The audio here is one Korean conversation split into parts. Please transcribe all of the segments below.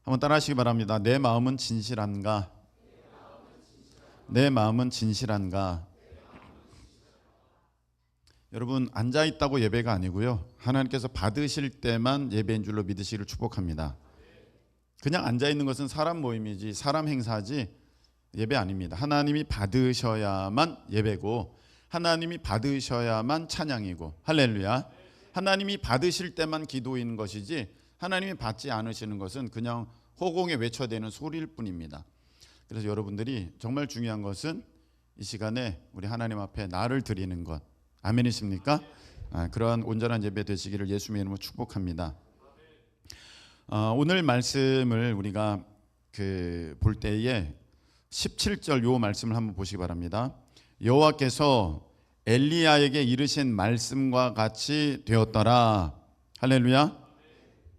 한번 따라하시기 바랍니다. 내 마음은 진실한가? 내 마음은 진실한가? 여러분, 앉아 있다고 예배가 아니고요, 하나님께서 받으실 때만 예배인 줄로 믿으시기를 축복합니다. 그냥 앉아 있는 것은 사람 모임이지, 사람 행사지 예배 아닙니다. 하나님이 받으셔야만 예배고, 하나님이 받으셔야만 찬양이고, 할렐루야. 하나님이 받으실 때만 기도인 것이지, 하나님이 받지 않으시는 것은 그냥 허공에 외쳐대는 소리일 뿐입니다. 그래서 여러분들이 정말 중요한 것은 이 시간에 우리 하나님 앞에 나를 드리는 것, 아멘이십니까? 그러한 온전한 예배 되시기를 예수님의 이름으로 축복합니다. 오늘 말씀을 우리가 볼 때에 17절 요 말씀을 한번 보시기 바랍니다. 여호와께서 엘리야에게 이르신 말씀과 같이 되었더라. 할렐루야.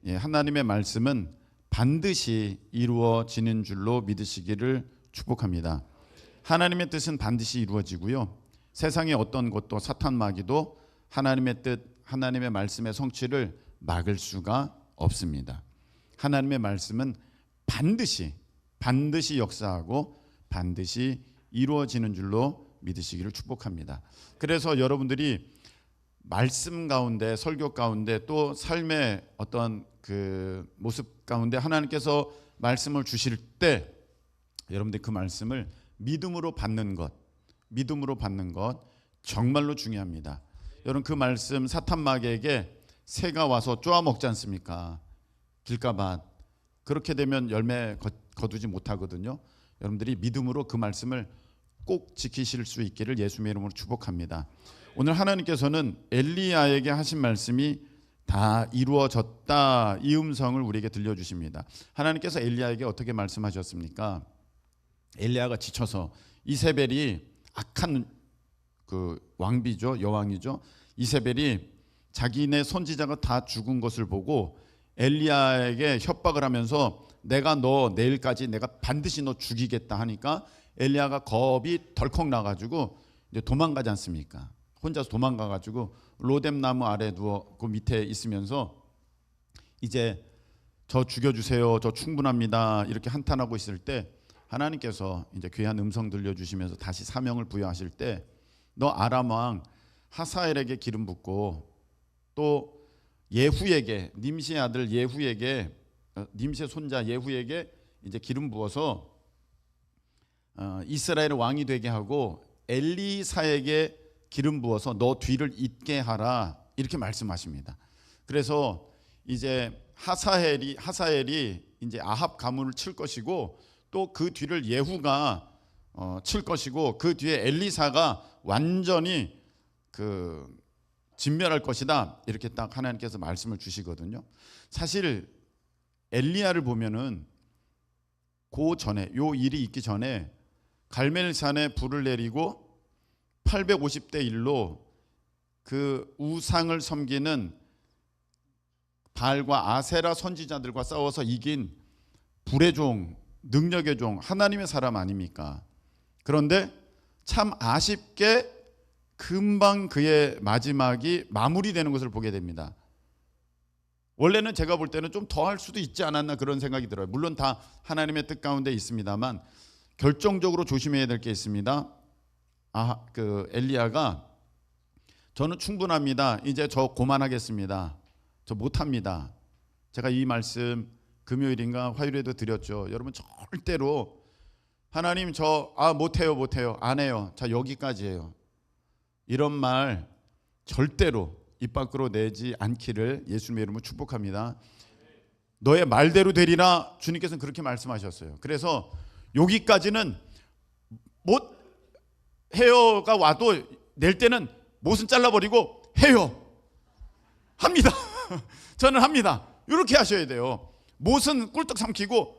예, 하나님의 말씀은 반드시 이루어지는 줄로 믿으시기를 축복합니다. 하나님의 뜻은 반드시 이루어지고요, 세상의 어떤 것도 사탄 마귀도 하나님의 뜻, 하나님의 말씀의 성취를 막을 수가 없습니다. 하나님의 말씀은 반드시 역사하고 반드시 이루어지는 줄로 믿으시기를 축복합니다. 그래서 여러분들이 말씀 가운데, 설교 가운데, 또 삶의 어떤 그 모습 가운데 하나님께서 말씀을 주실 때 여러분들이 그 말씀을 믿음으로 받는 것 정말로 중요합니다. 여러분, 그 말씀 사탄 마귀에게 새가 와서 쪼아 먹지 않습니까? 길가밭. 그렇게 되면 열매 거두지 못하거든요. 여러분들이 믿음으로 그 말씀을 꼭 지키실 수 있기를 예수님의 이름으로 축복합니다. 오늘 하나님께서는 엘리야에게 하신 말씀이 다 이루어졌다, 이 음성을 우리에게 들려주십니다. 하나님께서 엘리야에게 어떻게 말씀하셨습니까? 엘리야가 지쳐서, 이세벨이 악한 그 왕비죠, 여왕이죠. 이세벨이 자기네 선지자가 다 죽은 것을 보고 엘리야에게 협박을 하면서 내가 너 내일까지 내가 반드시 너 죽이겠다 하니까 엘리야가 겁이 덜컥 나가지고 이제 도망가지 않습니까? 혼자서 도망가가지고 로뎀 나무 아래 누워 그 밑에 있으면서 이제 저 죽여주세요, 저 충분합니다, 이렇게 한탄하고 있을 때 하나님께서 이제 귀한 음성 들려주시면서 다시 사명을 부여하실 때 너 아람 왕 하사엘에게 기름 붓고 또 예후에게, 님시의 아들 예후에게, 님시의 손자 예후에게 이제 기름 부어서 이스라엘 왕이 되게 하고 엘리사에게 기름 부어서 너 뒤를 잇게 하라, 이렇게 말씀하십니다. 그래서 이제 하사엘이 이제 아합 가문을 칠 것이고 또 그 뒤를 예후가 칠 것이고 그 뒤에 엘리사가 완전히 진멸할 것이다, 이렇게 딱 하나님께서 말씀을 주시거든요. 사실 엘리야를 보면은 그 전에, 요 일이 있기 전에 갈멜산에 불을 내리고 850대 1로 그 우상을 섬기는 바알과 아세라 선지자들과 싸워서 이긴 불의 종, 능력의 종, 하나님의 사람 아닙니까? 그런데 참 아쉽게 금방 그의 마지막이 마무리되는 것을 보게 됩니다. 원래는 제가 볼 때는 좀 더 할 수도 있지 않았나, 그런 생각이 들어요. 물론 다 하나님의 뜻 가운데 있습니다만 결정적으로 조심해야 될 게 있습니다. 엘리야가 저는 충분합니다, 이제 저 그만하겠습니다, 저 못합니다. 제가 이 말씀 금요일인가 화요일에도 드렸죠. 여러분, 절대로 하나님 저 못해요, 안 해요, 자 여기까지예요, 이런 말 절대로 입 밖으로 내지 않기를 예수님의 이름으로 축복합니다. 너의 말대로 되리라, 주님께서는 그렇게 말씀하셨어요. 그래서 여기까지는 못 해요가 와도 낼 때는 못은 잘라버리고 해요, 합니다. 저는 합니다, 이렇게 하셔야 돼요. 못은 꿀떡 삼키고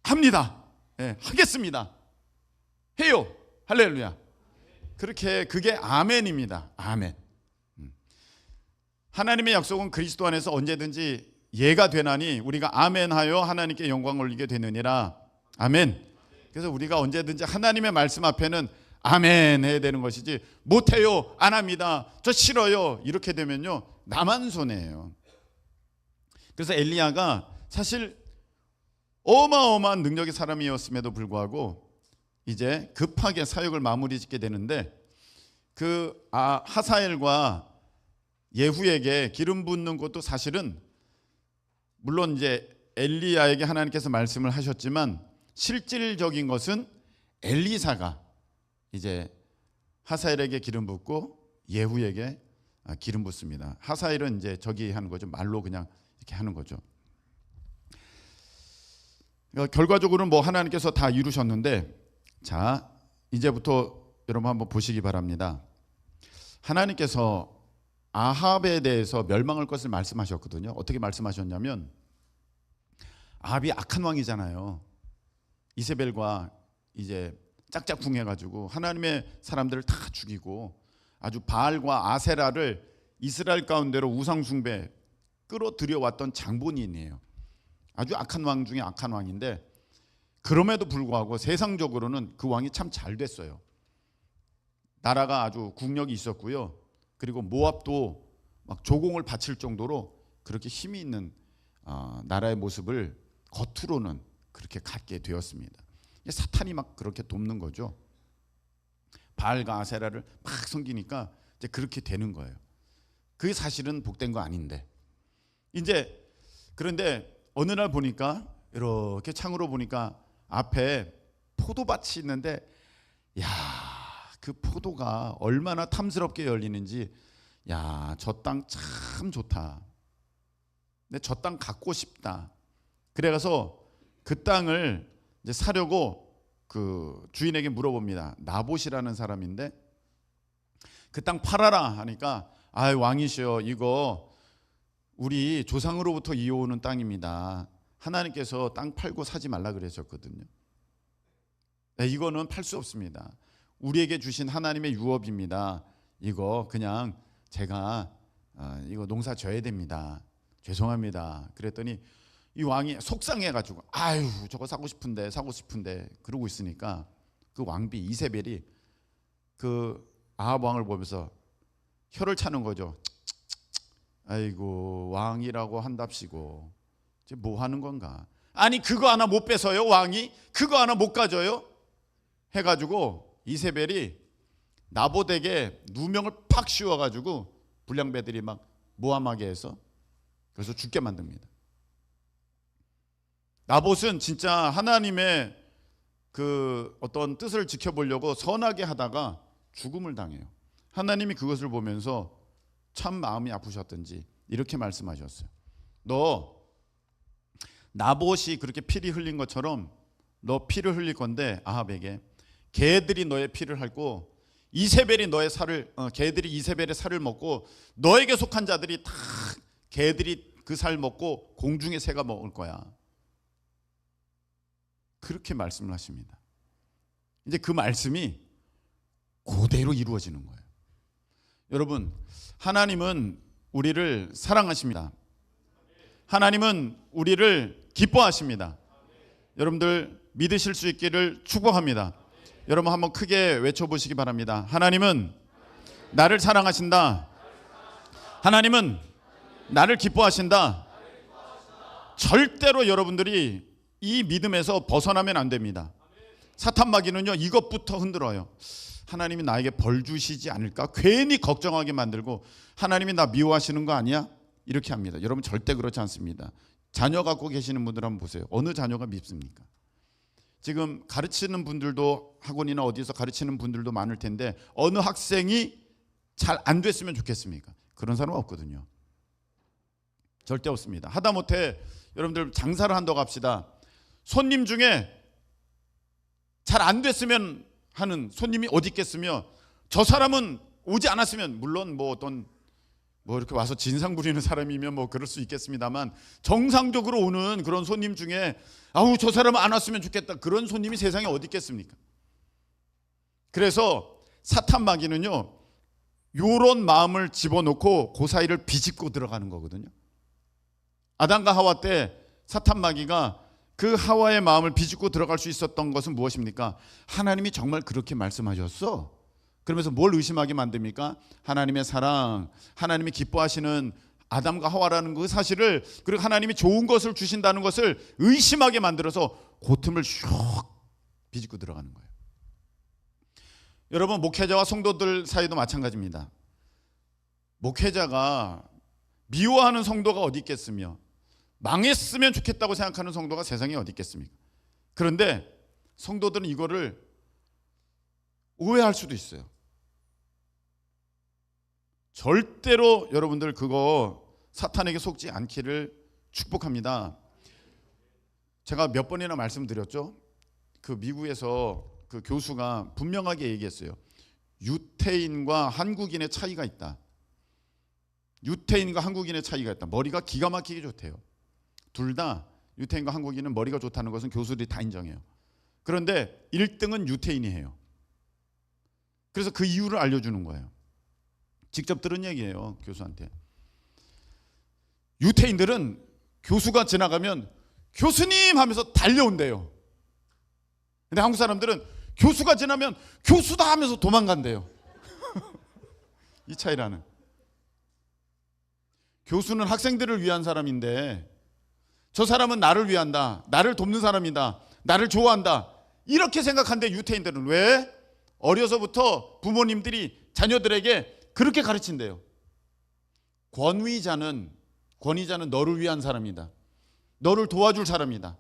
합니다. 네, 하겠습니다, 해요, 할렐루야. 그게 아멘입니다. 아멘. 하나님의 약속은 그리스도 안에서 언제든지 예가 되나니 우리가 아멘하여 하나님께 영광 올리게 되느니라. 아멘. 그래서 우리가 언제든지 하나님의 말씀 앞에는 아멘 해야 되는 것이지, 못해요, 안 합니다, 저 싫어요, 이렇게 되면요 나만 손해예요. 그래서 엘리야가 사실 어마어마한 능력의 사람이었음에도 불구하고 이제 급하게 사역을 마무리 짓게 되는데 그 하사엘과 예후에게 기름 붓는 것도 사실은 물론 이제 엘리야에게 하나님께서 말씀을 하셨지만 실질적인 것은 엘리사가 이제 하사엘에게 기름 붓고 예후에게 기름 붓습니다. 하사엘은 이제 저기 하는 거죠. 말로 그냥 이렇게 하는 거죠. 그러니까 결과적으로는 뭐 하나님께서 다 이루셨는데, 자 이제부터 여러분 한번 보시기 바랍니다. 하나님께서 아합에 대해서 멸망할 것을 말씀하셨거든요. 어떻게 말씀하셨냐면, 아합이 악한 왕이잖아요. 이세벨과 이제 짝짝꿍해가지고 하나님의 사람들을 다 죽이고 아주 바알과 아세라를 이스라엘 가운데로 우상 숭배 끌어들여 왔던 장본인이에요. 아주 악한 왕 중에 악한 왕인데, 그럼에도 불구하고 세상적으로는 그 왕이 참 잘 됐어요. 나라가 아주 국력이 있었고요. 그리고 모압도 막 조공을 바칠 정도로 그렇게 힘이 있는 나라의 모습을 겉으로는 그렇게 갖게 되었습니다. 사탄이 막 그렇게 돕는 거죠. 바알과 아세라를 막 섬기니까 이제 그렇게 되는 거예요. 그게 사실은 복된 거 아닌데, 이제 그런데 어느 날 보니까 이렇게 창으로 보니까 앞에 포도밭이 있는데, 야, 그 포도가 얼마나 탐스럽게 열리는지, 야, 저 땅 참 좋다. 근데 저 땅 갖고 싶다. 그래서 그 땅을 이제 사려고 그 주인에게 물어봅니다. 나봇이라는 사람인데, 그 땅 팔아라 하니까, 아, 왕이시여, 이거 우리 조상으로부터 이어오는 땅입니다. 하나님께서 땅 팔고 사지 말라 그러셨거든요. 네, 이거는 팔 수 없습니다. 우리에게 주신 하나님의 유업입니다. 이거 그냥 제가 이거 농사 져야 됩니다. 죄송합니다. 그랬더니 이 왕이 속상해가지고, 아유, 저거 사고 싶은데 그러고 있으니까 그 왕비 이세벨이 그 아합 왕을 보면서 혀를 차는 거죠. 아이고, 왕이라고 한답시고 이제 뭐 하는 건가? 아니, 그거 하나 못 뺏어요? 왕이 그거 하나 못 가져요? 해가지고 이세벨이 나봇에게 누명을 팍 씌워가지고 불량배들이 막 모함하게 해서 그래서 죽게 만듭니다. 나봇은 진짜 하나님의 그 어떤 뜻을 지켜보려고 선하게 하다가 죽음을 당해요. 하나님이 그것을 보면서 참 마음이 아프셨던지 이렇게 말씀하셨어요. 너 나봇이 그렇게 피를 흘린 것처럼 너 피를 흘릴 건데, 아합에게 개들이 너의 피를 핥고 이세벨이 너의 살을 개들이 이세벨의 살을 먹고 너에게 속한 자들이 다 개들이 그 살 먹고 공중의 새가 먹을 거야. 그렇게 말씀을 하십니다. 이제 그 말씀이 그대로 이루어지는 거예요. 여러분, 하나님은 우리를 사랑하십니다. 하나님은 우리를 기뻐하십니다. 여러분들 믿으실 수 있기를 축복합니다. 여러분 한번 크게 외쳐보시기 바랍니다. 하나님은 나를 사랑하신다. 하나님은 나를 기뻐하신다. 절대로 여러분들이 이 믿음에서 벗어나면 안 됩니다. 사탄 마귀는요, 이것부터 흔들어요. 하나님이 나에게 벌 주시지 않을까? 괜히 걱정하게 만들고, 하나님이 나 미워하시는 거 아니야? 이렇게 합니다. 여러분 절대 그렇지 않습니다. 자녀 갖고 계시는 분들 한번 보세요. 어느 자녀가 밉습니까? 지금 가르치는 분들도, 학원이나 어디서 가르치는 분들도 많을 텐데, 어느 학생이 잘 안 됐으면 좋겠습니까? 그런 사람 없거든요. 절대 없습니다. 하다못해 여러분들 장사를 한다고 합시다. 손님 중에 잘 안 됐으면 하는 손님이 어디 있겠으며, 저 사람은 오지 않았으면, 물론 뭐 어떤 뭐 이렇게 와서 진상 부리는 사람이면 뭐 그럴 수 있겠습니다만, 정상적으로 오는 그런 손님 중에 아우, 저 사람은 안 왔으면 좋겠다, 그런 손님이 세상에 어디 있겠습니까? 그래서 사탄 마귀는요, 요런 마음을 집어넣고 그 사이를 비집고 들어가는 거거든요. 아담과 하와 때 사탄 마귀가 그 하와의 마음을 비집고 들어갈 수 있었던 것은 무엇입니까? 하나님이 정말 그렇게 말씀하셨어? 그러면서 뭘 의심하게 만듭니까? 하나님의 사랑, 하나님이 기뻐하시는 아담과 하와라는 그 사실을, 그리고 하나님이 좋은 것을 주신다는 것을 의심하게 만들어서 그 틈을 슉 비집고 들어가는 거예요. 여러분, 목회자와 성도들 사이도 마찬가지입니다. 목회자가 미워하는 성도가 어디 있겠으며 망했으면 좋겠다고 생각하는 성도가 세상에 어디 있겠습니까? 그런데 성도들은 이거를 오해할 수도 있어요. 절대로 여러분들 그거 사탄에게 속지 않기를 축복합니다. 제가 몇 번이나 말씀드렸죠. 그 미국에서 그 교수가 분명하게 얘기했어요. 유태인과 한국인의 차이가 있다. 유태인과 한국인의 차이가 있다. 머리가 기가 막히게 좋대요. 둘 다 유태인과 한국인은 머리가 좋다는 것은 교수들이 다 인정해요. 그런데 1등은 유태인이 해요. 그래서 그 이유를 알려주는 거예요. 직접 들은 얘기예요, 교수한테. 유태인들은 교수가 지나가면 교수님 하면서 달려온대요. 근데 한국 사람들은 교수가 지나면 교수다 하면서 도망간대요. 이 차이라는. 교수는 학생들을 위한 사람인데 저 사람은 나를 위한다, 나를 돕는 사람이다, 나를 좋아한다, 이렇게 생각한데 유태인들은 왜? 어려서부터 부모님들이 자녀들에게 그렇게 가르친대요. 권위자는 너를 위한 사람이다, 너를 도와줄 사람이다,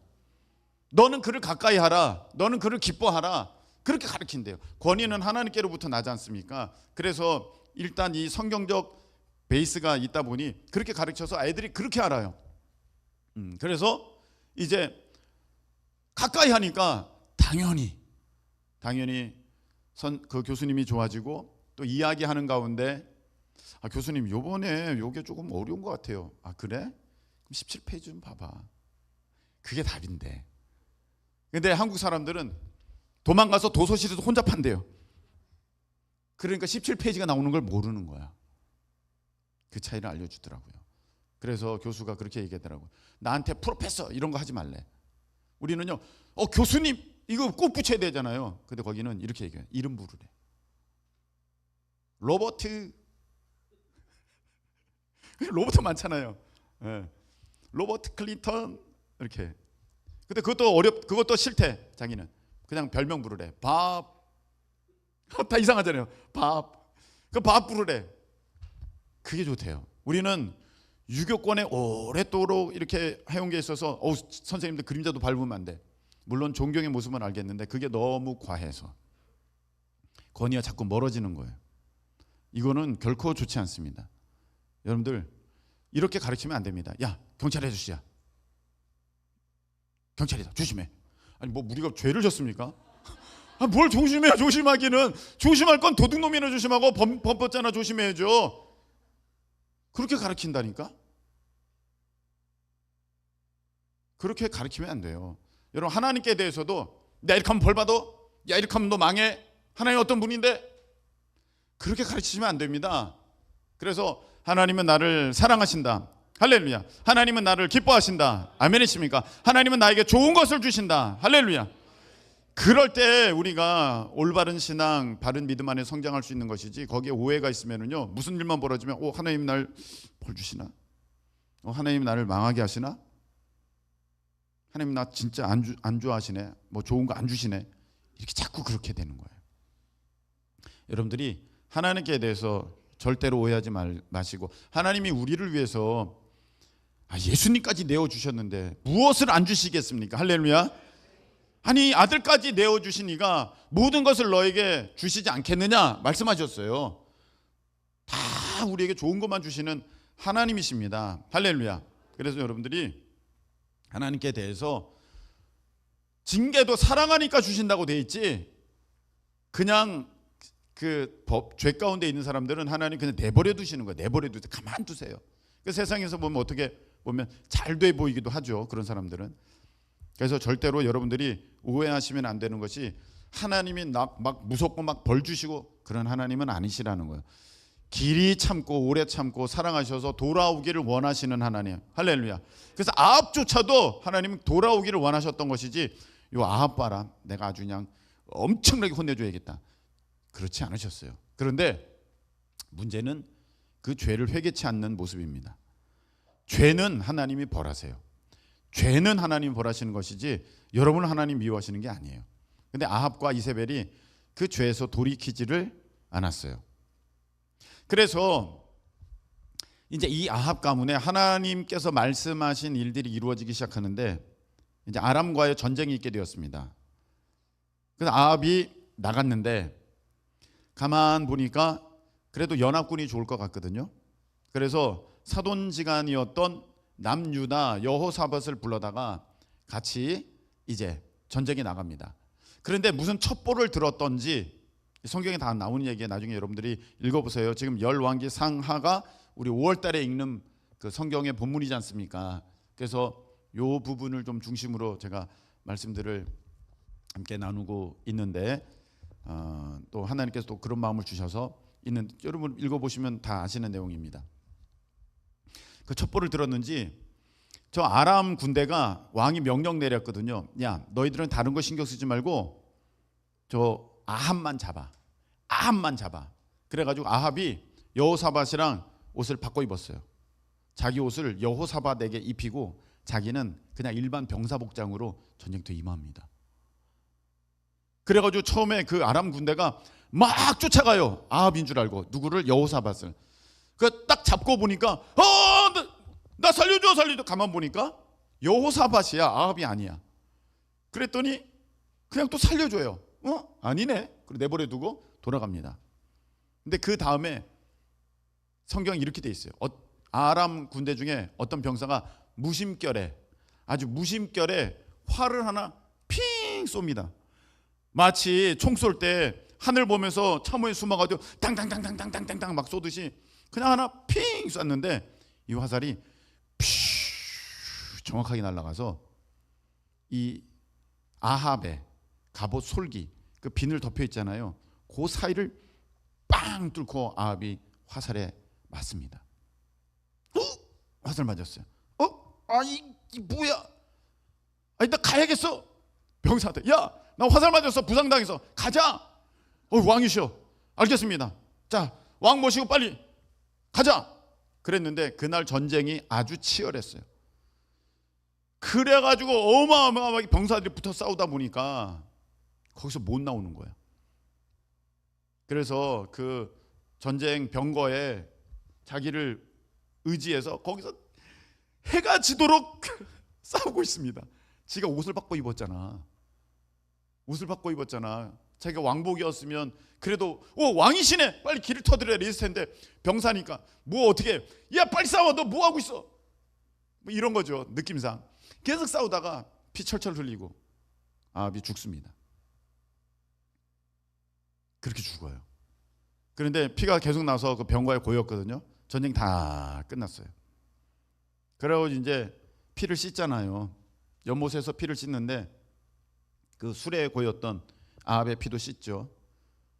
너는 그를 가까이 하라, 너는 그를 기뻐하라, 그렇게 가르친대요. 권위는 하나님께로부터 나지 않습니까? 그래서 일단 이 성경적 베이스가 있다 보니 그렇게 가르쳐서 아이들이 그렇게 알아요. 그래서 이제 가까이 하니까 당연히 그 교수님이 좋아지고, 또 이야기하는 가운데 교수님 요번에 요게 조금 어려운 것 같아요. 그래? 그럼 17페이지 좀 봐봐. 그게 답인데. 근데 한국 사람들은 도망가서 도서실에서 혼자 판대요. 그러니까 17페이지가 나오는 걸 모르는 거야. 그 차이를 알려주더라고요. 그래서 교수가 그렇게 얘기하더라고요. 나한테 프로페서 이런 거 하지 말래. 우리는요, 교수님 이거 꼭 붙여야 되잖아요. 근데 거기는 이렇게 얘기해요. 이름 부르래. 로버트 많잖아요. 네. 로버트 클린턴 이렇게. 근데 그것도 싫대. 자기는 그냥 별명 부르래. 밥. 다 이상하잖아요. 밥 부르래. 그게 좋대요. 우리는 유교권에 오랫도록 이렇게 해온 게 있어서 선생님들 그림자도 밟으면 안 돼. 물론 존경의 모습은 알겠는데 그게 너무 과해서 권위와 자꾸 멀어지는 거예요. 이거는 결코 좋지 않습니다. 여러분들 이렇게 가르치면 안 됩니다. 야, 경찰 아저씨야, 경찰이다, 조심해. 아니 뭐 우리가 죄를 졌습니까? 뭘 조심해요. 조심하기는 조심할 건 도둑놈이나 조심하고 범법자나 조심해야죠. 그렇게 가르친다니까? 그렇게 가르치면 안 돼요. 여러분, 하나님께 대해서도 야 이렇게 하면 벌 받아, 야 이렇게 하면 너 망해, 하나님 어떤 분인데, 그렇게 가르치시면 안 됩니다. 그래서 하나님은 나를 사랑하신다, 할렐루야. 하나님은 나를 기뻐하신다, 아멘이십니까? 하나님은 나에게 좋은 것을 주신다, 할렐루야. 그럴 때 우리가 올바른 신앙, 바른 믿음 안에 성장할 수 있는 것이지, 거기에 오해가 있으면은요, 무슨 일만 벌어지면 하나님 날 벌 주시나? 하나님 나를 망하게 하시나? 하나님 나 진짜 안 좋아하시네, 뭐 좋은 거 안 주시네, 이렇게 자꾸 그렇게 되는 거예요. 여러분들이 하나님께 대해서 절대로 오해하지 마시고, 하나님이 우리를 위해서 예수님까지 내어주셨는데 무엇을 안 주시겠습니까? 할렐루야. 아니 아들까지 내어주시니까 모든 것을 너에게 주시지 않겠느냐 말씀하셨어요. 다 우리에게 좋은 것만 주시는 하나님이십니다. 할렐루야. 그래서 여러분들이 하나님께 대해서 징계도 사랑하니까 주신다고 돼 있지, 그냥 죄 가운데 있는 사람들은 하나님 그냥 내버려 두시는 거예요. 내버려 두세요. 가만 두세요. 그 세상에서 보면 어떻게 보면 잘 돼 보이기도 하죠, 그런 사람들은. 그래서 절대로 여러분들이 오해하시면 안 되는 것이, 하나님이 막 무섭고 막 벌 주시고 그런 하나님은 아니시라는 거예요. 길이 참고 오래 참고 사랑하셔서 돌아오기를 원하시는 하나님. 할렐루야. 그래서 아합조차도 하나님은 돌아오기를 원하셨던 것이지, 요 아합 봐라, 내가 아주 그냥 엄청나게 혼내줘야겠다, 그렇지 않으셨어요. 그런데 문제는 그 죄를 회개치 않는 모습입니다. 죄는 하나님이 벌하세요. 죄는 하나님이 벌하시는 것이지 여러분을 하나님 미워하시는 게 아니에요. 근데 아합과 이세벨이 그 죄에서 돌이키지를 않았어요. 그래서 이제 이 아합 가문에 하나님께서 말씀하신 일들이 이루어지기 시작하는데 이제 아람과의 전쟁이 있게 되었습니다. 그래서 아합이 나갔는데 가만 보니까 그래도 연합군이 좋을 것 같거든요. 그래서 사돈지간이었던 남유다 여호사밧을 불러다가 같이 이제 전쟁에 나갑니다. 그런데 무슨 첩보를 들었던지 성경에 다 나오는 얘기에 나중에 여러분들이 읽어보세요. 지금 열왕기 상하가 우리 5월달에 읽는 그 성경의 본문이지 않습니까? 그래서 요 부분을 좀 중심으로 제가 말씀들을 함께 나누고 있는데 또 하나님께서 또 그런 마음을 주셔서 있는 여러분 읽어보시면 다 아시는 내용입니다. 그 첩보를 들었는지 저 아람 군대가 왕이 명령 내렸거든요. 야, 너희들은 다른 거 신경 쓰지 말고 저 아합만 잡아. 아합만 잡아. 그래가지고 아합이 여호사밧이랑 옷을 바꿔 입었어요. 자기 옷을 여호사밧에게 입히고 자기는 그냥 일반 병사복장으로 전쟁터에 임합니다. 그래가지고 처음에 그 아람 군대가 막 쫓아가요. 아합인 줄 알고 누구를? 여호사밧을. 그 딱 잡고 보니까 나 살려줘 살려줘. 가만 보니까 여호사밧이야. 아합이 아니야. 그랬더니 그냥 또 살려줘요. 아니네. 그리고 내버려 두고 돌아갑니다. 근데 그 다음에 성경이 이렇게 돼 있어요. 아람 군대 중에 어떤 병사가 아주 무심결에 활을 하나 핑 쏩니다. 마치 총 쏠 때 하늘 보면서 참호에 숨어가지고 당당당당당당당 막 쏘듯이 그냥 하나 핑 쐈는데 이 화살이 정확하게 날아가서 이 아합의 갑옷 솔기 그 비늘 덮여 있잖아요. 그 사이를 빵 뚫고 아합이 화살에 맞습니다. 화살 맞았어요. 이 뭐야? 나 가야겠어. 병사한테 야, 나 화살 맞았어. 부상당해서 가자. 왕이시여. 알겠습니다. 자, 왕 모시고 빨리 가자. 그랬는데 그날 전쟁이 아주 치열했어요. 그래가지고 어마어마하게 병사들이 붙어 싸우다 보니까 거기서 못 나오는 거야. 그래서 그 전쟁 병거에 자기를 의지해서 거기서 해가 지도록 싸우고 있습니다. 지가 옷을 바꿔 입었잖아. 자기가 왕복이었으면 그래도 왕이시네. 빨리 길을 터드려야 있을 텐데 병사니까 뭐 어떻게 야 빨리 싸워. 너 뭐 하고 있어? 뭐 이런 거죠. 느낌상. 계속 싸우다가 피 철철 흘리고 아합이 죽습니다. 그렇게 죽어요. 그런데 피가 계속 나서 그 병거에 고였거든요. 전쟁 다 끝났어요. 그래서 이제 피를 씻잖아요. 연못에서 피를 씻는데 그 수레에 고였던 아합의 피도 씻죠.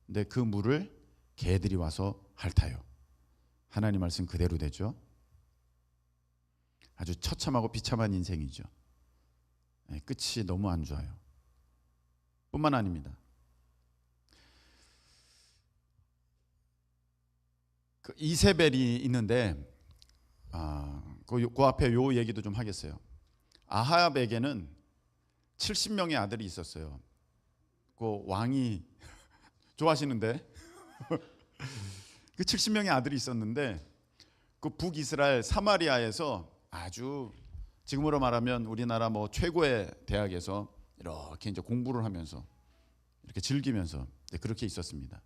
근데 그 물을 개들이 와서 핥아요. 하나님 말씀 그대로 되죠. 아주 처참하고 비참한 인생이죠. 끝이 너무 안 좋아요. 뿐만 아닙니다. 그 이세벨이 있는데 그 앞에 요 얘기도 좀 하겠어요. 아합에게는 70명의 아들이 있었어요. 그 왕이 좋아하시는데 그 70명의 아들이 있었는데 그 북이스라엘 사마리아에서 아주 지금으로 말하면 우리나라 뭐 최고의 대학에서 이렇게 이제 공부를 하면서 이렇게 즐기면서 그렇게 있었습니다.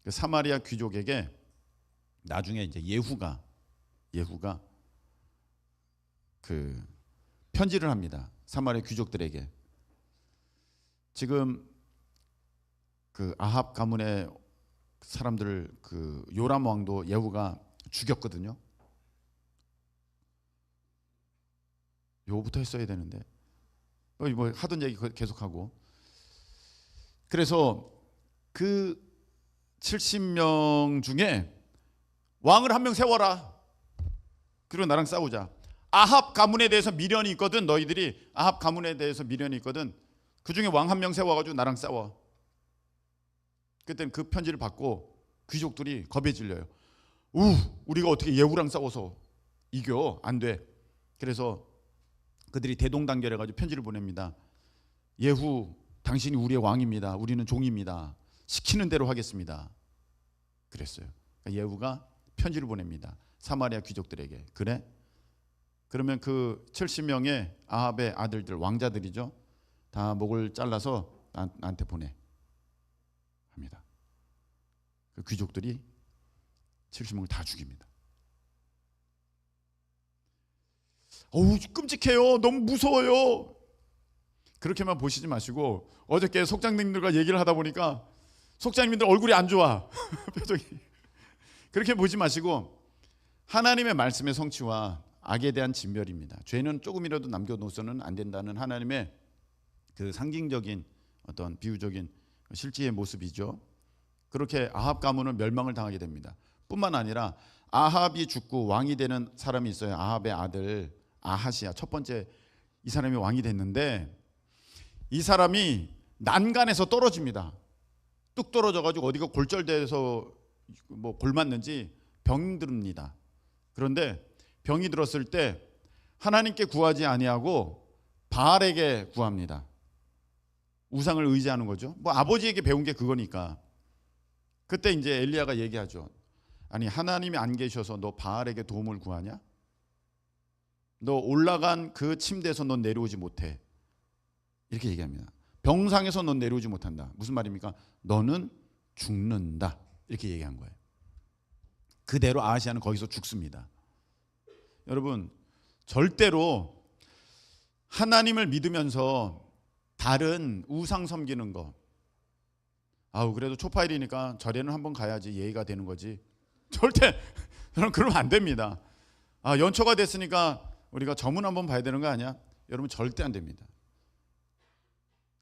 그 사마리아 귀족에게 나중에 이제 예후가 그 편지를 합니다. 사마리아 귀족들에게. 지금 그 아합 가문의 사람들을 그 요람 왕도 예후가 죽였거든요. 요부터 했어야 되는데 뭐 하던 얘기 계속하고. 그래서 그 70명 중에 왕을 한 명 세워라. 그리고 나랑 싸우자. 아합 가문에 대해서 미련이 있거든. 너희들이 아합 가문에 대해서 미련이 있거든. 그 중에 왕 한 명 세워가지고 나랑 싸워. 그때는 그 편지를 받고 귀족들이 겁에 질려요. 우리가 어떻게 예후랑 싸워서 이겨 안 돼. 그래서 그들이 대동단결해가지고 편지를 보냅니다. 예후, 당신이 우리의 왕입니다. 우리는 종입니다. 시키는 대로 하겠습니다. 그랬어요. 그러니까 예후가 편지를 보냅니다. 사마리아 귀족들에게. 그래? 그러면 그 70명의 아합의 아들들, 왕자들이죠. 다 목을 잘라서 나한테 보내 합니다. 그 귀족들이 70명을 다 죽입니다. 어우, 끔찍해요. 너무 무서워요. 그렇게만 보시지 마시고, 어저께 속장님들과 얘기를 하다 보니까 속장님들 얼굴이 안 좋아. 표정이. 그렇게 보지 마시고 하나님의 말씀의 성취와 악에 대한 진멸입니다. 죄는 조금이라도 남겨놓고서는 안 된다는 하나님의 그 상징적인 어떤 비유적인 실제의 모습이죠. 그렇게 아합 가문은 멸망을 당하게 됩니다. 뿐만 아니라 아합이 죽고 왕이 되는 사람이 있어요. 아합의 아들 아하시야, 첫 번째 이 사람이 왕이 됐는데 이 사람이 난간에서 떨어집니다. 뚝 떨어져가지고 어디가 골절돼서 뭐 골맞는지 병 듭니다. 그런데 병이 들었을 때 하나님께 구하지 아니하고 바알에게 구합니다. 우상을 의지하는 거죠. 뭐 아버지에게 배운 게 그거니까. 그때 이제 엘리야가 얘기하죠. 아니, 하나님이 안 계셔서 너 바알에게 도움을 구하냐? 너 올라간 그 침대에서 넌 내려오지 못해. 이렇게 얘기합니다. 병상에서 넌 내려오지 못한다. 무슨 말입니까? 너는 죽는다. 이렇게 얘기한 거예요. 그대로 아하시아는 거기서 죽습니다. 여러분, 절대로 하나님을 믿으면서 다른 우상 섬기는 거, 아우 그래도 초파일이니까 절에는 한번 가야지 예의가 되는 거지, 절대 여러분 그러면 안 됩니다. 아, 연초가 됐으니까 우리가 점은 한번 봐야 되는 거 아니야? 여러분 절대 안 됩니다.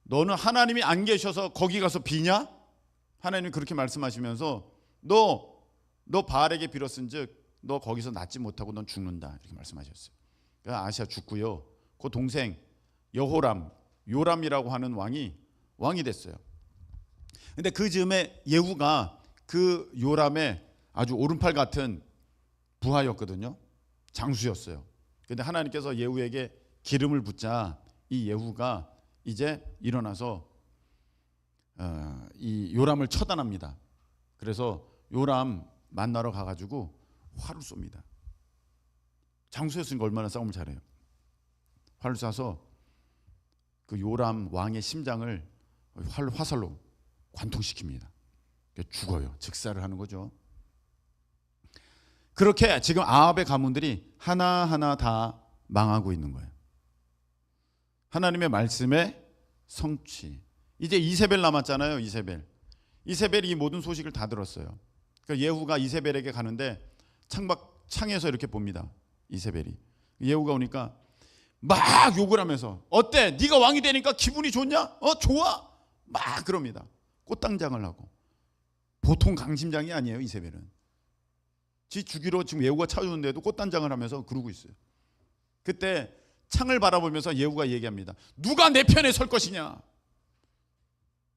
너는 하나님이 안 계셔서 거기 가서 비냐? 하나님이 그렇게 말씀하시면서 너 바알에게 빌었은즉 너 거기서 낫지 못하고 넌 죽는다, 이렇게 말씀하셨어요. 그러니까 아하시아 죽고요. 그 동생 요람이라고 하는 왕이 됐어요. 근데 그 즈음에 예후가 그 요람의 아주 오른팔 같은 부하였거든요. 장수였어요. 근데 하나님께서 예후에게 기름을 붓자 이 예후가 이제 일어나서 이 요람을 처단합니다. 그래서 요람 만나러 가가지고 활을 쏩니다. 장수였으니까 얼마나 싸움을 잘해요. 활을 쏴서 그 요람 왕의 심장을 화살로 관통시킵니다. 죽어요. 즉사를 하는 거죠. 그렇게 지금 아합의 가문들이 하나하나 다 망하고 있는 거예요. 하나님의 말씀의 성취. 이제 이세벨 남았잖아요. 이세벨이 이 모든 소식을 다 들었어요. 그러니까 예후가 이세벨에게 가는데 창에서 이렇게 봅니다. 이세벨이. 예후가 오니까 막 욕을 하면서, 어때? 네가 왕이 되니까 기분이 좋냐? 좋아? 막 그럽니다. 꽃당장을 하고. 보통 강심장이 아니에요. 이세벨은 지 죽이러 지금 예후가 찾아오는데도 꽃단장을 하면서 그러고 있어요. 그때 창을 바라보면서 예후가 얘기합니다. 누가 내 편에 설 것이냐?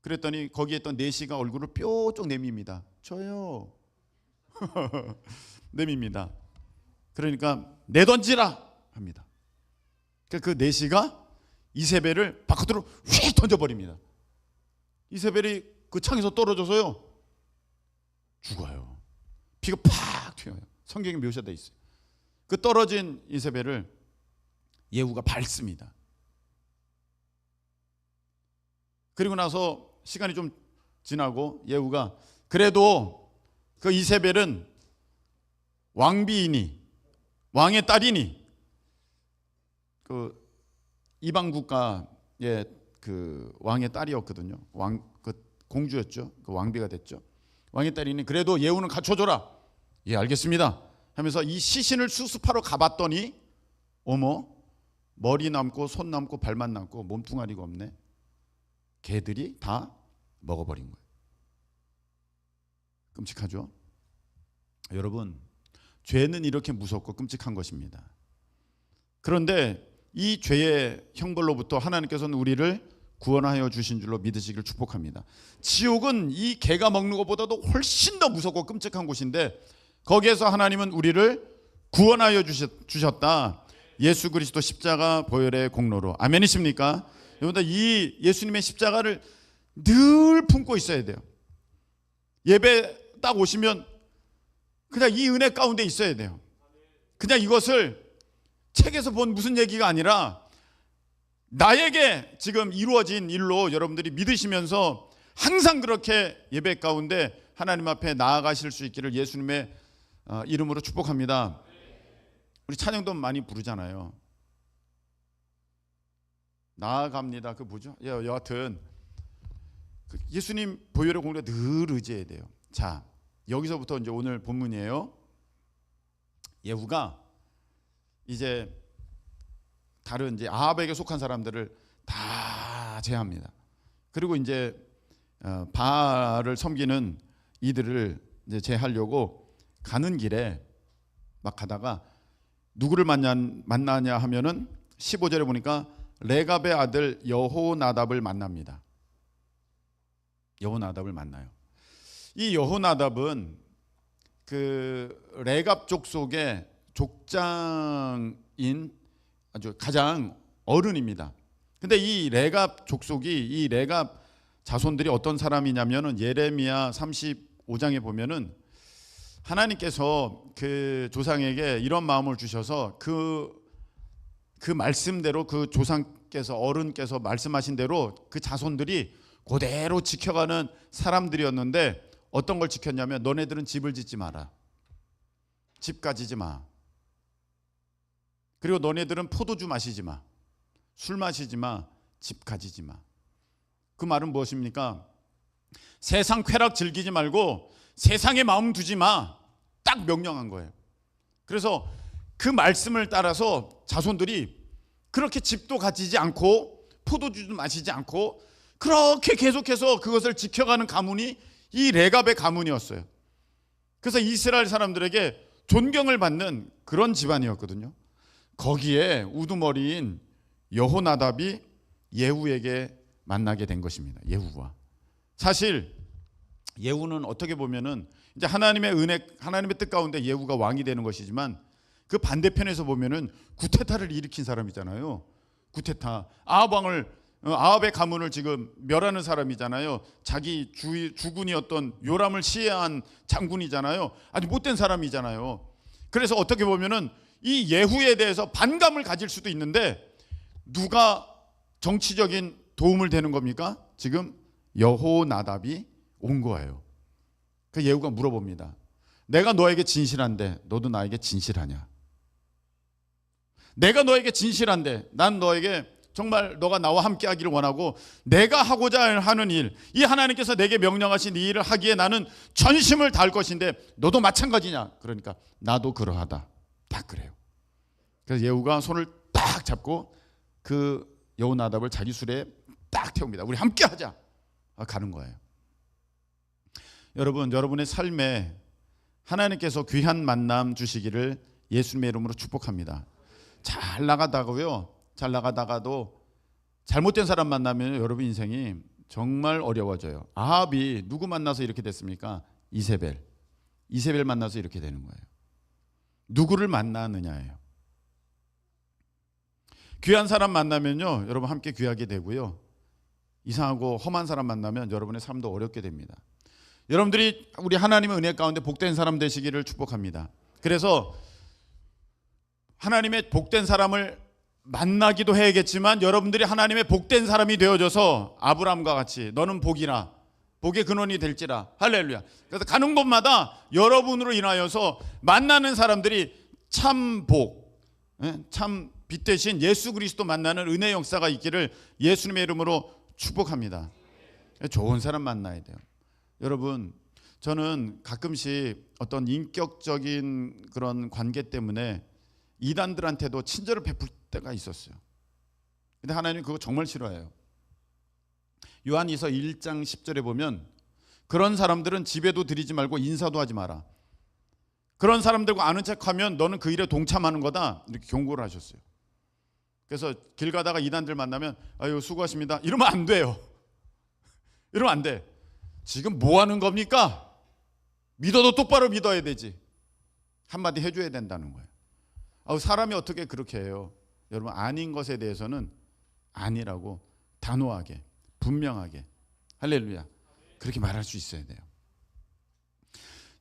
그랬더니 거기에 있던 내시가 얼굴을 뾰족 내밉니다. 저요. 내밉니다. 그러니까 내던지라 합니다. 그 내시가 이세벨을 바깥으로 휙 던져버립니다. 이세벨이 그 창에서 떨어져서요 죽어요. 피가 팍 튀어요. 성경에 묘사되어 있어요. 그 떨어진 이세벨을 예후가 밟습니다. 그리고 나서 시간이 좀 지나고 예후가 그래도 그 이세벨은 왕비이니 왕의 딸이니 그 이방 국가의 그 왕의 딸이었거든요. 그 공주였죠. 그 왕비가 됐죠. 왕의 딸이니 그래도 예후는 갖춰줘라. 예, 알겠습니다 하면서 이 시신을 수습하러 가봤더니 어머, 머리 남고 손 남고 발만 남고 몸뚱아리가 없네. 개들이 다 먹어버린 거예요. 끔찍하죠? 여러분, 죄는 이렇게 무섭고 끔찍한 것입니다. 그런데 이 죄의 형벌로부터 하나님께서는 우리를 구원하여 주신 줄로 믿으시기를 축복합니다. 지옥은 이 개가 먹는 것보다도 훨씬 더 무섭고 끔찍한 곳인데 거기에서 하나님은 우리를 구원하여 주셨다. 예수 그리스도 십자가 보혈의 공로로. 아멘이십니까? 여러분들 이 예수님의 십자가를 늘 품고 있어야 돼요. 예배 딱 오시면 그냥 이 은혜 가운데 있어야 돼요. 그냥 이것을 책에서 본 무슨 얘기가 아니라 나에게 지금 이루어진 일로 여러분들이 믿으시면서 항상 그렇게 예배 가운데 하나님 앞에 나아가실 수 있기를 예수님의 이름으로 축복합니다. 우리 찬양도 많이 부르잖아요. 나아갑니다. 그 뭐죠? 여하튼 예수님 보혈의 공로에 늘 의지해야 돼요. 자, 여기서부터 이제 오늘 본문이에요. 예후가 이제 다른 이제 아합에게 속한 사람들을 다 제압합니다. 그리고 이제 바알을 섬기는 이들을 이제 제하려고 가는 길에 막 가다가 누구를 만나냐 하면은 15절에 보니까 레갑의 아들 여호나답을 만납니다. 여호나답을 만나요. 이 여호나답은 그 레갑 족속의 족장인 아주 가장 어른입니다. 근데 이 레갑 족속이 이 레갑 자손들이 어떤 사람이냐면은 예레미야 35장에 보면은 하나님께서 그 조상에게 이런 마음을 주셔서 그 말씀대로 그 조상께서 어른께서 말씀하신 대로 그 자손들이 그대로 지켜가는 사람들이었는데 어떤 걸 지켰냐면 너네들은 집을 짓지 마라. 집 가지지 마. 그리고 너네들은 포도주 마시지 마. 술 마시지 마. 집 가지지 마. 그 말은 무엇입니까? 세상 쾌락 즐기지 말고 세상에 마음 두지 마. 딱 명령한 거예요. 그래서 그 말씀을 따라서 자손들이 그렇게 집도 가지지 않고 포도주도 마시지 않고 그렇게 계속해서 그것을 지켜가는 가문이 이 레갑의 가문이었어요. 그래서 이스라엘 사람들에게 존경을 받는 그런 집안이었거든요. 거기에 우두머리인 여호나답이 예후에게 만나게 된 것입니다. 예후와 사실 예후는 어떻게 보면은 이제 하나님의 은혜, 하나님의 뜻 가운데 예후가 왕이 되는 것이지만 그 반대편에서 보면은 구테타를 일으킨 사람이잖아요. 구테타 아합의 가문을 지금 멸하는 사람이잖아요. 자기 주군이었던 요람을 시해한 장군이잖아요. 아주 못된 사람이잖아요. 그래서 어떻게 보면은 이 예후에 대해서 반감을 가질 수도 있는데 누가 정치적인 도움을 되는 겁니까? 지금 여호나답이 온 거예요. 그 예후가 물어봅니다. 내가 너에게 진실한데 너도 나에게 진실하냐? 내가 너에게 진실한데 난 너에게 정말 너가 나와 함께 하기를 원하고 내가 하고자 하는 일, 이 하나님께서 내게 명령하신 이 일을 하기에 나는 전심을 다할 것인데 너도 마찬가지냐? 그러니까 나도 그러하다. 딱 그래요. 그래서 예후가 손을 딱 잡고 그 여호나답을 자기 수레에 딱 태웁니다. 우리 함께 하자. 가는 거예요. 여러분, 여러분의 삶에 하나님께서 귀한 만남 주시기를 예수님의 이름으로 축복합니다. 잘 나가다가도 잘못된 사람 만나면 여러분 인생이 정말 어려워져요. 아합이 누구 만나서 이렇게 됐습니까? 이세벨 만나서 이렇게 되는 거예요. 누구를 만나느냐예요. 귀한 사람 만나면요 여러분 함께 귀하게 되고요, 이상하고 험한 사람 만나면 여러분의 삶도 어렵게 됩니다. 여러분들이 우리 하나님의 은혜 가운데 복된 사람 되시기를 축복합니다. 그래서 하나님의 복된 사람을 만나기도 해야겠지만 여러분들이 하나님의 복된 사람이 되어져서 아브라함과 같이 너는 복이라 복의 근원이 될지라. 할렐루야. 그래서 가는 곳마다 여러분으로 인하여서 만나는 사람들이 참 복, 참 빛 대신 예수 그리스도 만나는 은혜 역사가 있기를 예수님의 이름으로 축복합니다. 좋은 사람 만나야 돼요. 여러분, 저는 가끔씩 어떤 인격적인 그런 관계 때문에 이단들한테도 친절을 베풀 때가 있었어요. 근데 하나님 그거 정말 싫어해요. 요한이서 1장 10절에 보면 그런 사람들은 집에도 들이지 말고 인사도 하지 마라. 그런 사람들과 아는 척하면 너는 그 일에 동참하는 거다. 이렇게 경고를 하셨어요. 그래서 길 가다가 이단들 만나면 아유 수고하십니다. 이러면 안 돼요. 이러면 안 돼. 지금 뭐 하는 겁니까? 믿어도 똑바로 믿어야 되지. 한마디 해줘야 된다는 거예요. 사람이 어떻게 그렇게 해요? 여러분, 아닌 것에 대해서는 아니라고 단호하게 분명하게, 할렐루야, 그렇게 말할 수 있어야 돼요.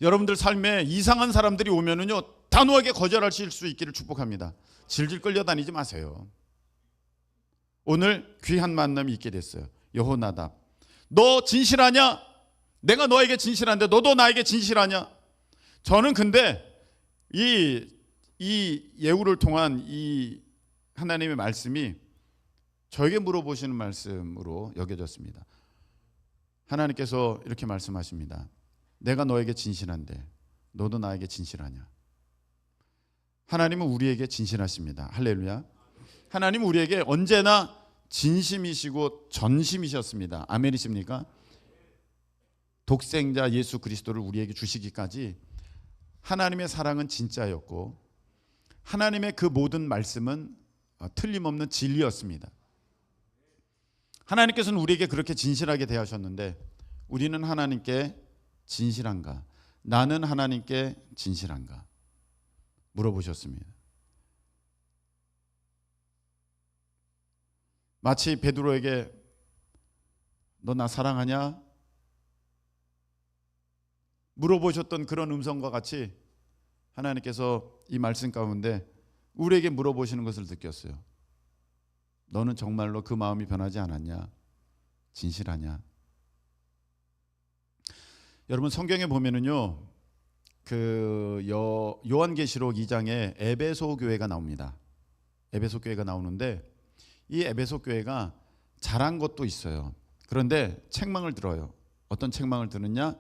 여러분들 삶에 이상한 사람들이 오면은요, 단호하게 거절하실 수 있기를 축복합니다. 질질 끌려다니지 마세요. 오늘 귀한 만남이 있게 됐어요. 여호나답, 너 진실하냐? 내가 너에게 진실한데 너도 나에게 진실하냐? 저는 근데 이 예후를 통한 이 하나님의 말씀이 저에게 물어보시는 말씀으로 여겨졌습니다. 하나님께서 이렇게 말씀하십니다. 내가 너에게 진실한데 너도 나에게 진실하냐? 하나님은 우리에게 진실하십니다. 할렐루야. 하나님은 우리에게 언제나 진심이시고 전심이셨습니다. 아멘이십니까? 독생자 예수 그리스도를 우리에게 주시기까지 하나님의 사랑은 진짜였고 하나님의 그 모든 말씀은 틀림없는 진리였습니다. 하나님께서는 우리에게 그렇게 진실하게 대하셨는데 우리는 하나님께 진실한가? 나는 하나님께 진실한가? 물어보셨습니다. 마치 베드로에게 너 나 사랑하냐? 물어보셨던 그런 음성과 같이 하나님께서 이 말씀 가운데 우리에게 물어보시는 것을 느꼈어요. 너는 정말로 그 마음이 변하지 않았냐? 진실하냐? 여러분, 성경에 보면은요, 그 요한계시록 2장에 에베소 교회가 나옵니다. 에베소 교회가 나오는데 이 에베소 교회가 잘한 것도 있어요. 그런데 책망을 들어요. 어떤 책망을 들으냐?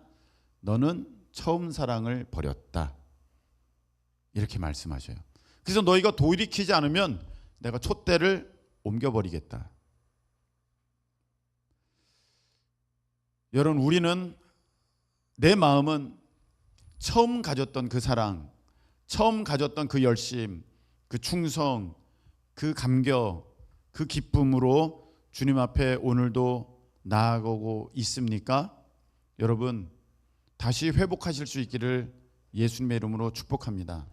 너는 처음 사랑을 버렸다. 이렇게 말씀하셔요. 그래서 너희가 돌이키지 않으면 내가 촛대를 옮겨버리겠다. 여러분, 우리는 내 마음은 처음 가졌던 그 사랑, 처음 가졌던 그 열심, 그 충성, 그 감격, 그 기쁨으로 주님 앞에 오늘도 나아가고 있습니까? 여러분, 다시 회복하실 수 있기를 예수님의 이름으로 축복합니다.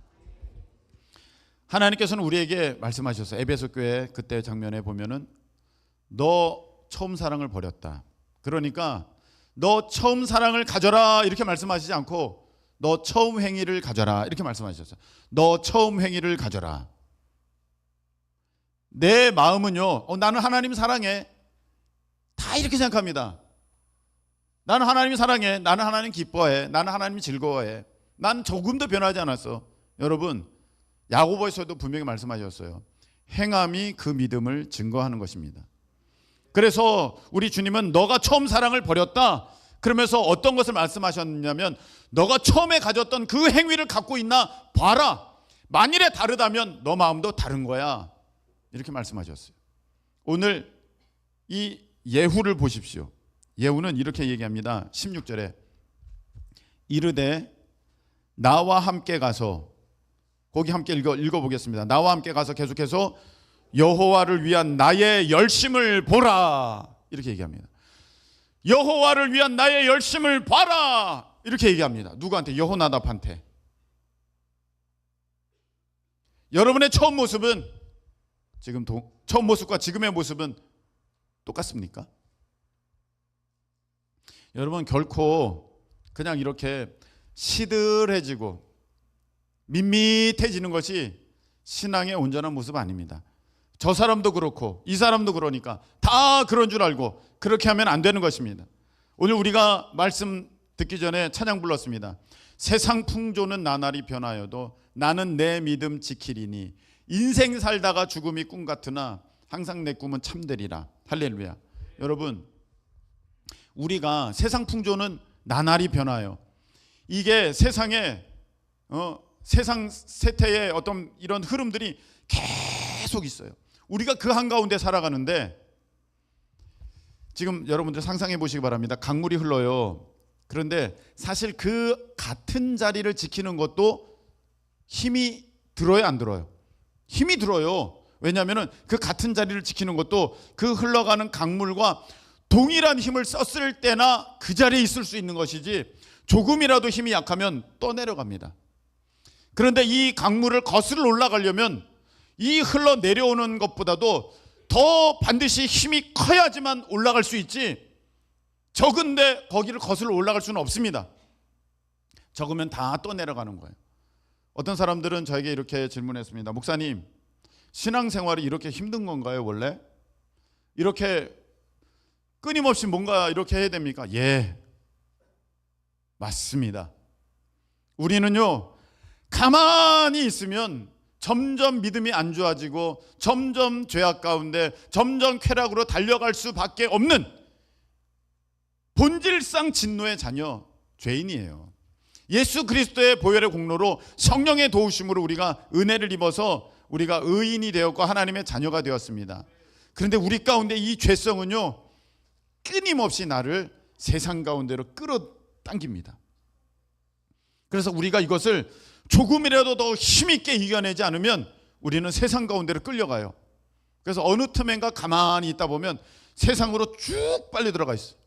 하나님께서는 우리에게 말씀하셨어요. 에베소 교회 그때 장면에 보면은 너 처음 사랑을 버렸다. 그러니까 너 처음 사랑을 가져라 이렇게 말씀하시지 않고 너 처음 행위를 가져라 이렇게 말씀하셨어요. 너 처음 행위를 가져라. 내 마음은요, 나는 하나님 사랑해. 다 이렇게 생각합니다. 나는 하나님 사랑해. 나는 하나님 기뻐해. 나는 하나님 즐거워해. 난 조금도 변하지 않았어. 여러분, 야고보에서도 분명히 말씀하셨어요. 행함이 그 믿음을 증거하는 것입니다. 그래서 우리 주님은 너가 처음 사랑을 버렸다. 그러면서 어떤 것을 말씀하셨냐면 너가 처음에 가졌던 그 행위를 갖고 있나 봐라. 만일에 다르다면 너 마음도 다른 거야. 이렇게 말씀하셨어요. 오늘 이 예후를 보십시오. 예후는 이렇게 얘기합니다. 16절에 이르되 나와 함께 가서, 거기 함께 읽어보겠습니다. 나와 함께 가서 계속해서 여호와를 위한 나의 열심을 보라 이렇게 얘기합니다. 여호와를 위한 나의 열심을 봐라 이렇게 얘기합니다. 누구한테? 여호나답한테. 여러분의 처음 모습은 지금 처음 모습과 지금의 모습은 똑같습니까? 여러분, 결코 그냥 이렇게 시들해지고 밋밋해지는 것이 신앙의 온전한 모습 아닙니다. 저 사람도 그렇고 이 사람도 그러니까 다 그런 줄 알고 그렇게 하면 안 되는 것입니다. 오늘 우리가 말씀 듣기 전에 찬양 불렀습니다. 세상 풍조는 나날이 변하여도 나는 내 믿음 지키리니 인생 살다가 죽음이 꿈 같으나 항상 내 꿈은 참되리라. 할렐루야. 여러분, 우리가 세상 풍조는 나날이 변화요. 이게 세상에 세상 세태의 어떤 이런 흐름들이 계속 있어요. 우리가 그 한가운데 살아가는데 지금 여러분들 상상해 보시기 바랍니다. 강물이 흘러요. 그런데 사실 그 같은 자리를 지키는 것도 힘이 들어요, 안 들어요? 힘이 들어요. 왜냐하면 그 같은 자리를 지키는 것도 그 흘러가는 강물과 동일한 힘을 썼을 때나 그 자리에 있을 수 있는 것이지 조금이라도 힘이 약하면 떠내려갑니다. 그런데 이 강물을 거슬러 올라가려면 이 흘러내려오는 것보다도 더 반드시 힘이 커야지만 올라갈 수 있지, 적은데 거기를 거슬러 올라갈 수는 없습니다. 적으면 다 떠내려가는 거예요. 어떤 사람들은 저에게 이렇게 질문했습니다. 목사님, 신앙생활이 이렇게 힘든 건가요 원래? 이렇게 끊임없이 뭔가 이렇게 해야 됩니까? 예, 맞습니다. 우리는요, 가만히 있으면 점점 믿음이 안 좋아지고 점점 죄악 가운데 점점 쾌락으로 달려갈 수밖에 없는 본질상 진노의 자녀, 죄인이에요. 예수 그리스도의 보혈의 공로로 성령의 도우심으로 우리가 은혜를 입어서 우리가 의인이 되었고 하나님의 자녀가 되었습니다. 그런데 우리 가운데 이 죄성은요, 끊임없이 나를 세상 가운데로 끌어당깁니다. 그래서 우리가 이것을 조금이라도 더 힘있게 이겨내지 않으면 우리는 세상 가운데로 끌려가요. 그래서 어느 틈엔가 가만히 있다 보면 세상으로 쭉 빨리 들어가 있어요.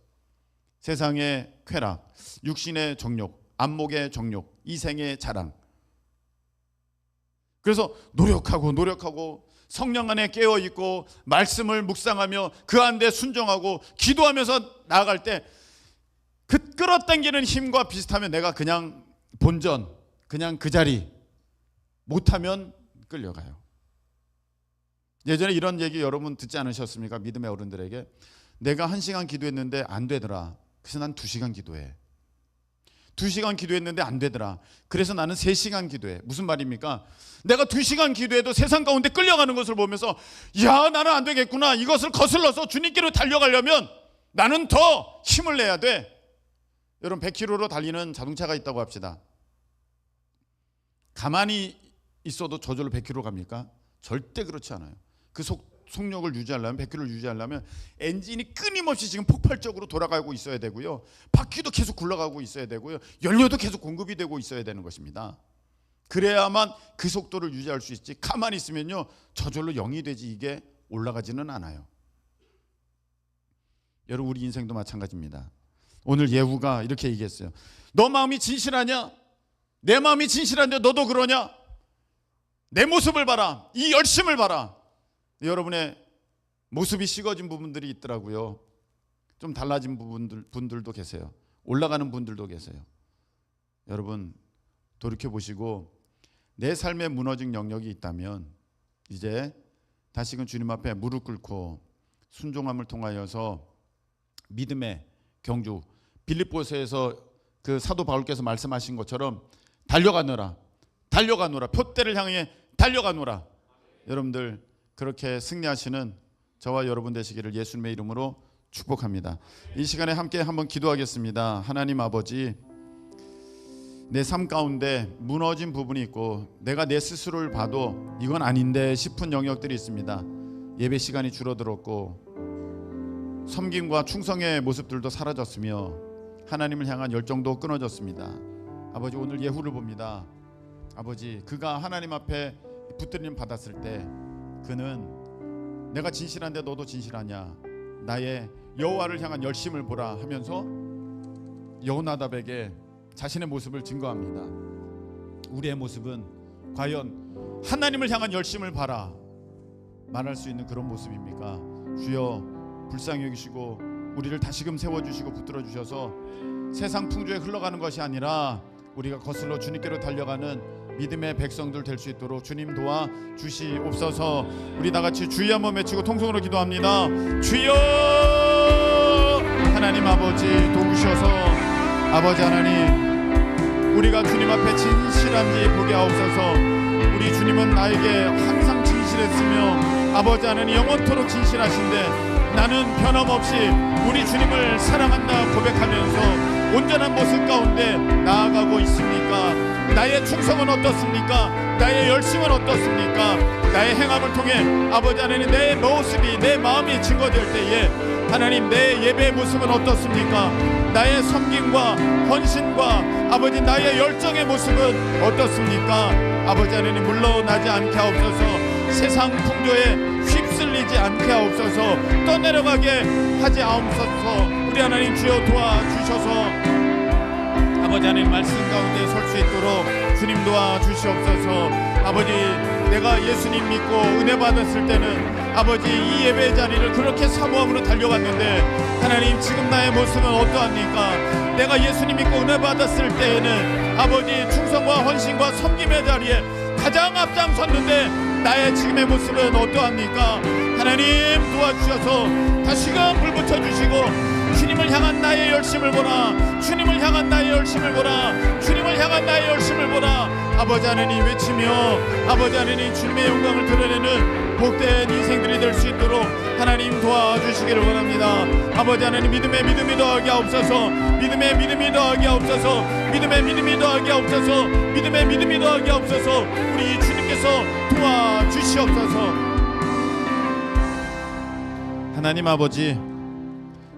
세상의 쾌락, 육신의 정욕, 안목의 정욕, 이생의 자랑. 그래서 노력하고 성령 안에 깨어있고 말씀을 묵상하며 그 안에 순종하고 기도하면서 나아갈 때 그 끌어당기는 힘과 비슷하면 내가 그냥 본전, 그냥 그 자리 못하면 끌려가요. 예전에 이런 얘기 여러분 듣지 않으셨습니까? 믿음의 어른들에게. 내가 1시간 기도했는데 안 되더라. 그래서 난 2시간 기도해. 2시간 기도했는데 안 되더라. 그래서 나는 3시간 기도해. 무슨 말입니까? 내가 2시간 기도해도 세상 가운데 끌려가는 것을 보면서 야, 나는 안 되겠구나. 이것을 거슬러서 주님께로 달려가려면 나는 더 힘을 내야 돼. 여러분, 100km로 달리는 자동차가 있다고 합시다. 가만히 있어도 저절로 100km 갑니까? 절대 그렇지 않아요. 그 속력을 유지하려면, 100km를 유지하려면 엔진이 끊임없이 지금 폭발적으로 돌아가고 있어야 되고요, 바퀴도 계속 굴러가고 있어야 되고요, 연료도 계속 공급이 되고 있어야 되는 것입니다. 그래야만 그 속도를 유지할 수 있지, 가만히 있으면요 저절로 0이 되지 이게 올라가지는 않아요. 여러분, 우리 인생도 마찬가지입니다. 오늘 예후가 이렇게 얘기했어요. 너 마음이 진실하냐? 내 마음이 진실한데 너도 그러냐? 내 모습을 봐라. 이 열심을 봐라. 여러분의 모습이 식어진 부분들이 있더라고요. 좀 달라진 분들도 계세요. 올라가는 분들도 계세요. 여러분, 돌이켜보시고 내 삶에 무너진 영역이 있다면 이제 다시금 주님 앞에 무릎 꿇고 순종함을 통하여서 믿음의 경주, 빌립보서에서 그 사도 바울께서 말씀하신 것처럼 달려가노라, 표대를 향해 달려가노라. 여러분들 그렇게 승리하시는 저와 여러분 되시기를 예수님의 이름으로 축복합니다. 이 시간에 함께 한번 기도하겠습니다. 하나님 아버지, 내 삶 가운데 무너진 부분이 있고 내가 내 스스로를 봐도 이건 아닌데 싶은 영역들이 있습니다. 예배 시간이 줄어들었고 섬김과 충성의 모습들도 사라졌으며 하나님을 향한 열정도 끊어졌습니다. 아버지, 오늘 예후를 봅니다. 아버지, 그가 하나님 앞에 붙들림 받았을 때 그는 내가 진실한데 너도 진실하냐, 나의 여호와를 향한 열심을 보라 하면서 여호나답에게 자신의 모습을 증거합니다. 우리의 모습은 과연 하나님을 향한 열심을 봐라 말할 수 있는 그런 모습입니까? 주여, 불쌍히 여기시고 우리를 다시금 세워주시고 붙들어주셔서 세상 풍조에 흘러가는 것이 아니라 우리가 거슬러 주님께로 달려가는 믿음의 백성들 될 수 있도록 주님 도와 주시옵소서. 우리 다같이 주여 한번 외치고 통성으로 기도합니다. 주여! 하나님 아버지 도우셔서 아버지 하나님, 우리가 주님 앞에 진실한지 보게 하옵소서. 우리 주님은 나에게 항상 진실했으며 아버지 하나님 영원토록 진실하신데 나는 변함없이 우리 주님을 사랑한다 고백하면서 온전한 모습 가운데 나아가고 있습니까? 나의 충성은 어떻습니까? 나의 열심은 어떻습니까? 나의 행함을 통해 아버지 하나님 내 모습이, 내 마음이 증거될 때에 하나님 내 예배의 모습은 어떻습니까? 나의 섬김과 헌신과 아버지 나의 열정의 모습은 어떻습니까? 아버지 하나님 물러나지 않게 하옵소서. 세상 풍조에 휩쓸리지 않게 하옵소서. 떠내려가게 하지 않옵소서. 우리 하나님 주여 도와주셔서 아버지 하나님 말씀 가운데 설 수 있도록 주님 도와주시옵소서. 아버지, 내가 예수님 믿고 은혜 받았을 때는 아버지 이 예배 자리를 그렇게 사모함으로 달려갔는데 하나님 지금 나의 모습은 어떠합니까? 내가 예수님 믿고 은혜 받았을 때에는 아버지 충성과 헌신과 섬김의 자리에 가장 앞장섰는데 나의 지금의 모습은 어떠합니까? 하나님 도와주셔서 다시금 불 붙여주시고 주님을 향한 나의 열심을 보라, 주님을 향한 나의 열심을 보라, 주님을 향한 나의 열심을 보라. 아버지 하나님 외치며 아버지 하나님 주님의 영광을 드러내는 복된 인생들이 될 수 있도록 하나님 도와주시기를 원합니다. 아버지 하나님 믿음에 믿음이 더하게 하옵소서, 믿음에 믿음이 더하게 하옵소서, 믿음에 믿음이 더하게 하옵소서, 믿음에 믿음이 더하게 하옵소서. 우리 주님께서 도와주시옵소서. 하나님 아버지,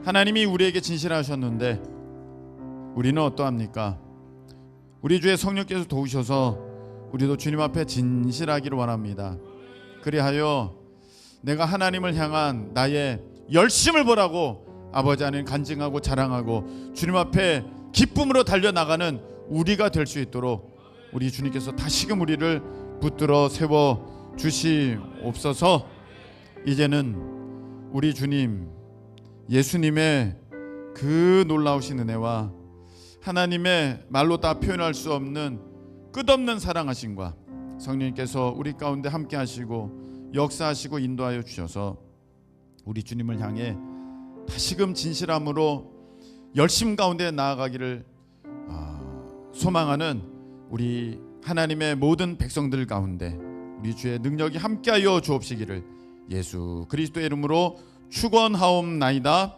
하나님이 우리에게 진실하셨는데 우리는 어떠합니까? 우리 주의 성령께서 도우셔서 우리도 주님 앞에 진실하기를 원합니다. 그리하여 내가 하나님을 향한 나의 열심을 보라고 아버지 하나님 간증하고 자랑하고 주님 앞에 기쁨으로 달려나가는 우리가 될 수 있도록 우리 주님께서 다시금 우리를 붙들어 세워 주시옵소서. 이제는 우리 주님 예수님의 그 놀라우신 은혜와 하나님의 말로 다 표현할 수 없는 끝없는 사랑하심과 성령님께서 우리 가운데 함께 하시고 역사하시고 인도하여 주셔서 우리 주님을 향해 다시금 진실함으로 열심 가운데 나아가기를 소망하는 우리 하나님의 모든 백성들 가운데 우리 주의 능력이 함께하여 주옵시기를 예수 그리스도의 이름으로 축원하옵나이다.